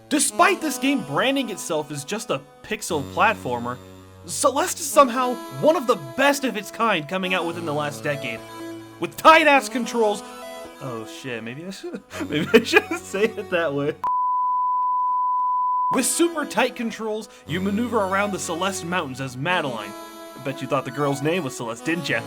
Despite this game branding itself as just a pixel platformer, Celeste is somehow one of the best of its kind coming out within the last decade. With tight-ass controls... Oh shit, maybe I shouldn't say it that way. With super tight controls, you maneuver around the Celeste Mountains as Madeline. I bet you thought the girl's name was Celeste, didn't ya?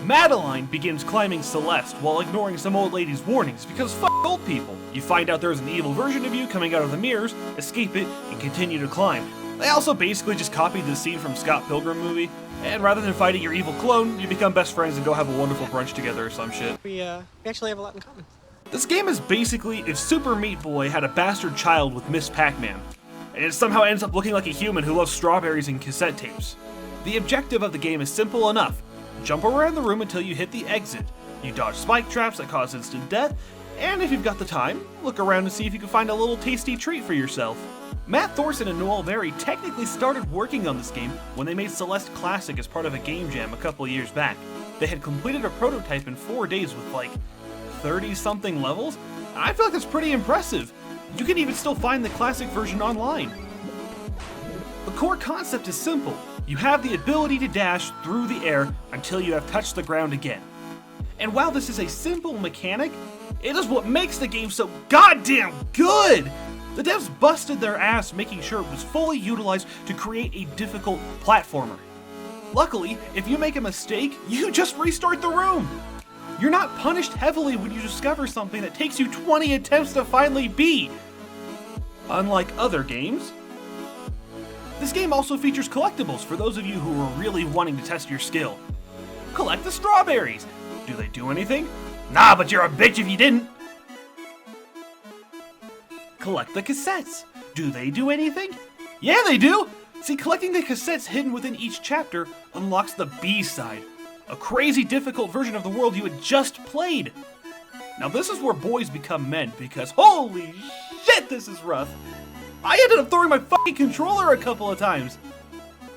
Madeline begins climbing Celeste while ignoring some old lady's warnings because fuck old people. You find out there's an evil version of you coming out of the mirrors, escape it, and continue to climb. They also basically just copied the scene from Scott Pilgrim movie, and rather than fighting your evil clone, you become best friends and go have a wonderful brunch together or some shit. We actually have a lot in common. This game is basically if Super Meat Boy had a bastard child with Miss Pac-Man, and it somehow ends up looking like a human who loves strawberries and cassette tapes. The objective of the game is simple enough. Jump around the room until you hit the exit. You dodge spike traps that cause instant death, and if you've got the time, look around to see if you can find a little tasty treat for yourself. Matt Thorson and Noel Very technically started working on this game when they made Celeste Classic as part of a game jam a couple years back. They had completed a prototype in 4 days with like 30-something levels, and I feel like that's pretty impressive. You can even still find the classic version online. The core concept is simple. You have the ability to dash through the air until you have touched the ground again. And while this is a simple mechanic, it is what makes the game so goddamn good! The devs busted their ass making sure it was fully utilized to create a difficult platformer. Luckily, if you make a mistake, you just restart the room! You're not punished heavily when you discover something that takes you 20 attempts to finally beat! Unlike other games. This game also features collectibles for those of you who are really wanting to test your skill. Collect the strawberries! Do they do anything? Nah, but you're a bitch if you didn't! Collect the cassettes. Do they do anything? Yeah, they do! See, collecting the cassettes hidden within each chapter unlocks the B-side, a crazy difficult version of the world you had just played. Now this is where boys become men, because holy shit, this is rough. I ended up throwing my fucking controller a couple of times.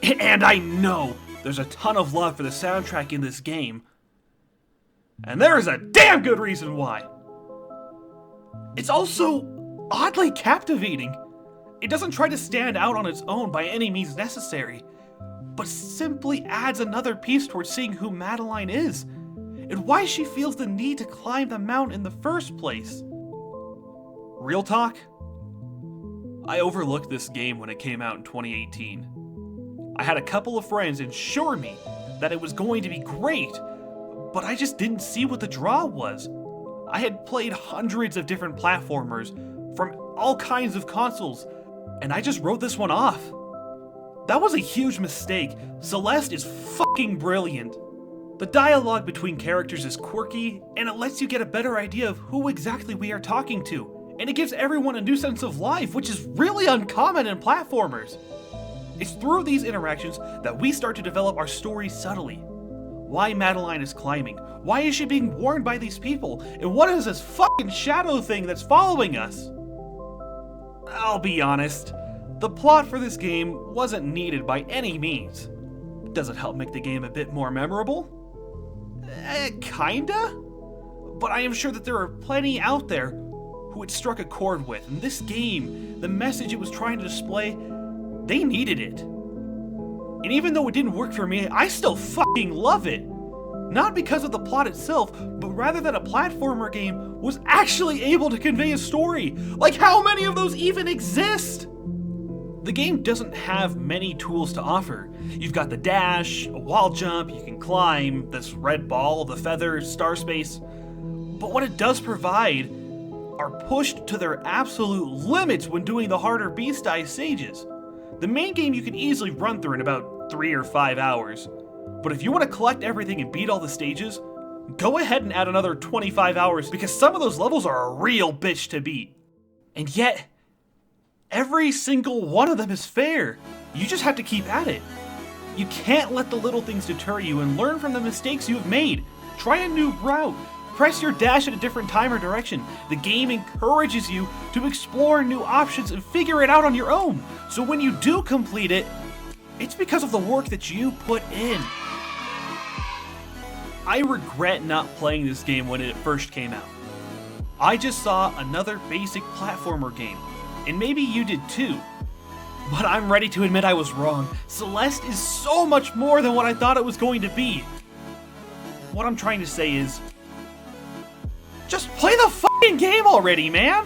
And I know there's a ton of love for the soundtrack in this game. And there is a damn good reason why. It's also oddly captivating. It doesn't try to stand out on its own by any means necessary, but simply adds another piece towards seeing who Madeline is, and why she feels the need to climb the mountain in the first place. Real talk? I overlooked this game when it came out in 2018. I had a couple of friends assure me that it was going to be great, but I just didn't see what the draw was. I had played hundreds of different platformers from all kinds of consoles, and I just wrote this one off. That was a huge mistake. Celeste is fucking brilliant. The dialogue between characters is quirky, and it lets you get a better idea of who exactly we are talking to. And it gives everyone a new sense of life, which is really uncommon in platformers. It's through these interactions that we start to develop our story subtly. Why Madeline is climbing, why is she being warned by these people, and what is this fucking shadow thing that's following us? I'll be honest, the plot for this game wasn't needed by any means. Does it help make the game a bit more memorable? Kinda? But I am sure that there are plenty out there who it struck a chord with, and this game, the message it was trying to display, they needed it. And even though it didn't work for me, I still fucking love it. Not because of the plot itself, but rather that a platformer game was actually able to convey a story. Like, how many of those even exist? The game doesn't have many tools to offer. You've got the dash, a wall jump, you can climb, this red ball, the feather, star space. But what it does provide are pushed to their absolute limits when doing the harder beast-sized stages. The main game you can easily run through in about 3 or 5 hours. But if you want to collect everything and beat all the stages, go ahead and add another 25 hours because some of those levels are a real bitch to beat. And yet, every single one of them is fair. You just have to keep at it. You can't let the little things deter you and learn from the mistakes you have made. Try a new route. Press your dash at a different time or direction. The game encourages you to explore new options and figure it out on your own. So when you do complete it, it's because of the work that you put in. I regret not playing this game when it first came out. I just saw another basic platformer game. And maybe you did too. But I'm ready to admit I was wrong. Celeste is so much more than what I thought it was going to be. What I'm trying to say is, just play the fucking game already, man!